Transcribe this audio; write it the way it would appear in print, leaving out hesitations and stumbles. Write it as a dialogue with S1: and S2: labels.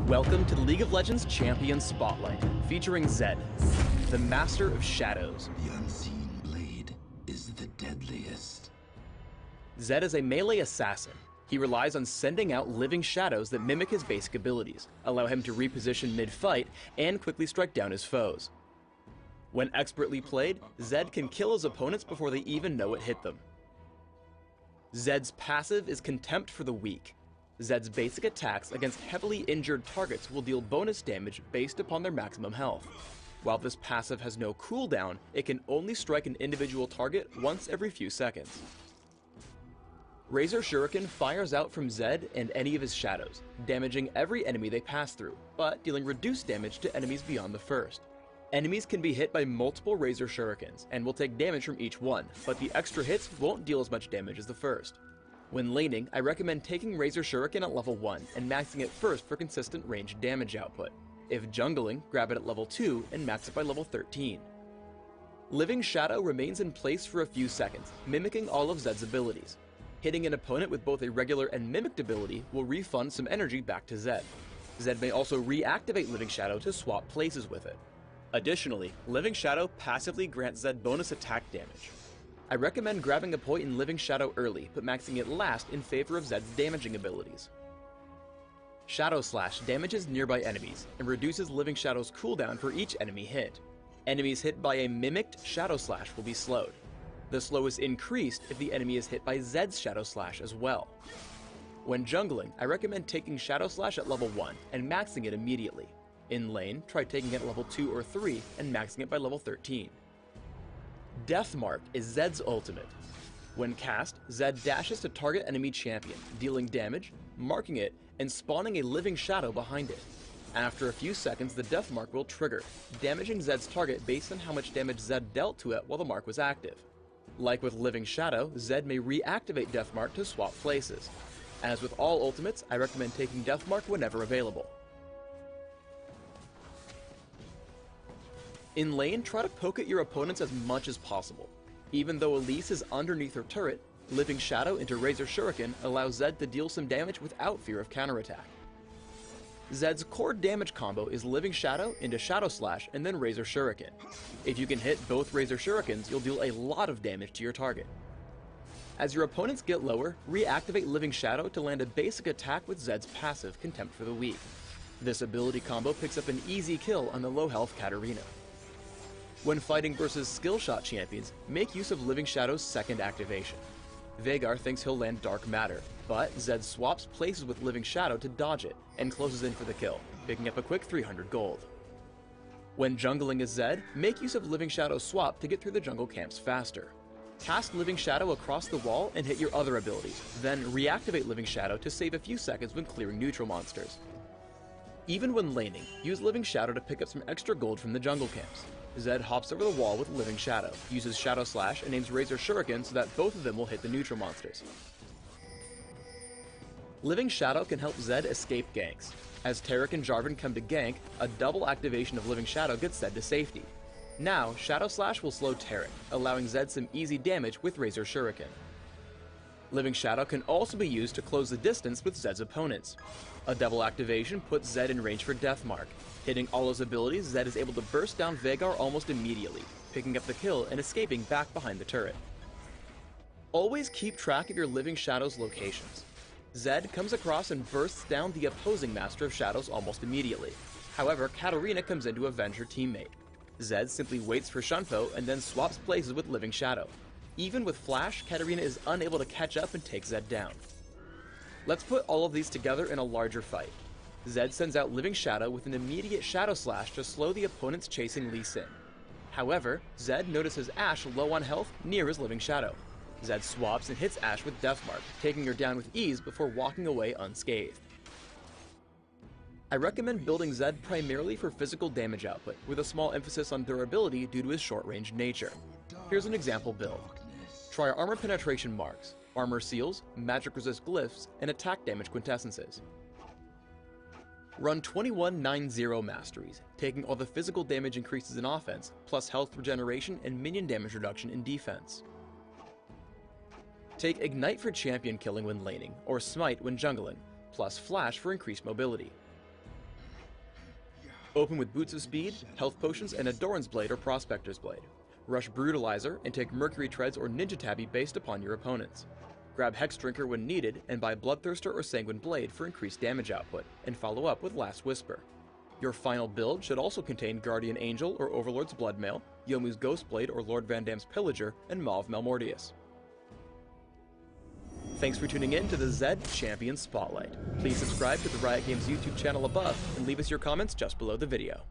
S1: Welcome to the League of Legends Champion Spotlight, featuring Zed, the Master of Shadows.
S2: The unseen blade is the deadliest.
S1: Zed is a melee assassin. He relies on sending out living shadows that mimic his basic abilities, allow him to reposition mid-fight, and quickly strike down his foes. When expertly played, Zed can kill his opponents before they even know it hit them. Zed's passive is Contempt for the Weak. Zed's basic attacks against heavily injured targets will deal bonus damage based upon their maximum health. While this passive has no cooldown, it can only strike an individual target once every few seconds. Razor Shuriken fires out from Zed and any of his shadows, damaging every enemy they pass through, but dealing reduced damage to enemies beyond the first. Enemies can be hit by multiple Razor Shurikens and will take damage from each one, but the extra hits won't deal as much damage as the first. When laning, I recommend taking Razor Shuriken at level 1 and maxing it first for consistent ranged damage output. If jungling, grab it at level 2 and max it by level 13. Living Shadow remains in place for a few seconds, mimicking all of Zed's abilities. Hitting an opponent with both a regular and mimicked ability will refund some energy back to Zed. Zed may also reactivate Living Shadow to swap places with it. Additionally, Living Shadow passively grants Zed bonus attack damage. I recommend grabbing a point in Living Shadow early, but maxing it last in favor of Zed's damaging abilities. Shadow Slash damages nearby enemies and reduces Living Shadow's cooldown for each enemy hit. Enemies hit by a mimicked Shadow Slash will be slowed. The slow is increased if the enemy is hit by Zed's Shadow Slash as well. When jungling, I recommend taking Shadow Slash at level 1 and maxing it immediately. In lane, try taking it at level 2 or 3 and maxing it by level 13. Death Mark is Zed's ultimate. When cast, Zed dashes to target enemy champion, dealing damage, marking it, and spawning a living shadow behind it. After a few seconds, the Death Mark will trigger, damaging Zed's target based on how much damage Zed dealt to it while the mark was active. Like with Living Shadow, Zed may reactivate Death Mark to swap places. As with all ultimates, I recommend taking Death Mark whenever available. In lane, try to poke at your opponents as much as possible. Even though Elise is underneath her turret, Living Shadow into Razor Shuriken allows Zed to deal some damage without fear of counterattack. Zed's core damage combo is Living Shadow into Shadow Slash and then Razor Shuriken. If you can hit both Razor Shurikens, you'll deal a lot of damage to your target. As your opponents get lower, reactivate Living Shadow to land a basic attack with Zed's passive, Contempt for the Weak. This ability combo picks up an easy kill on the low health Katarina. When fighting versus skill shot champions, make use of Living Shadow's second activation. Veigar thinks he'll land Dark Matter, but Zed swaps places with Living Shadow to dodge it and closes in for the kill, picking up a quick 300 gold. When jungling as Zed, make use of Living Shadow's swap to get through the jungle camps faster. Cast Living Shadow across the wall and hit your other abilities, then reactivate Living Shadow to save a few seconds when clearing neutral monsters. Even when laning, use Living Shadow to pick up some extra gold from the jungle camps. Zed hops over the wall with Living Shadow, uses Shadow Slash, and aims Razor Shuriken so that both of them will hit the neutral monsters. Living Shadow can help Zed escape ganks. As Taric and Jarvan come to gank, a double activation of Living Shadow gets Zed to safety. Now, Shadow Slash will slow Taric, allowing Zed some easy damage with Razor Shuriken. Living Shadow can also be used to close the distance with Zed's opponents. A double activation puts Zed in range for Death Mark. Hitting all his abilities, Zed is able to burst down Veigar almost immediately, picking up the kill and escaping back behind the turret. Always keep track of your Living Shadow's locations. Zed comes across and bursts down the opposing Master of Shadows almost immediately. However, Katarina comes in to avenge her teammate. Zed simply waits for Shunpo and then swaps places with Living Shadow. Even with Flash, Katarina is unable to catch up and take Zed down. Let's put all of these together in a larger fight. Zed sends out Living Shadow with an immediate Shadow Slash to slow the opponents chasing Lee Sin. However, Zed notices Ashe low on health near his Living Shadow. Zed swaps and hits Ashe with Death Mark, taking her down with ease before walking away unscathed. I recommend building Zed primarily for physical damage output, with a small emphasis on durability due to his short-range nature. Here's an example build. Try Armor Penetration Marks, Armor Seals, Magic Resist Glyphs, and Attack Damage Quintessences. Run 21-9-0 masteries, taking all the physical damage increases in offense, plus health regeneration and minion damage reduction in defense. Take Ignite for champion killing when laning, or Smite when jungling, plus Flash for increased mobility. Open with Boots of Speed, Health Potions, and a Doran's Blade or Prospector's Blade. Rush Brutalizer and take Mercury Treads or Ninja Tabby based upon your opponents. Grab Hex Drinker when needed, and buy Bloodthirster or Sanguine Blade for increased damage output, and follow up with Last Whisper. Your final build should also contain Guardian Angel or Overlord's Bloodmail, Yomu's Ghostblade or Lord Van Dam's Pillager, and Mauve Malmortius. Thanks for tuning in to the Zed Champion Spotlight. Please subscribe to the Riot Games YouTube channel above, and leave us your comments just below the video.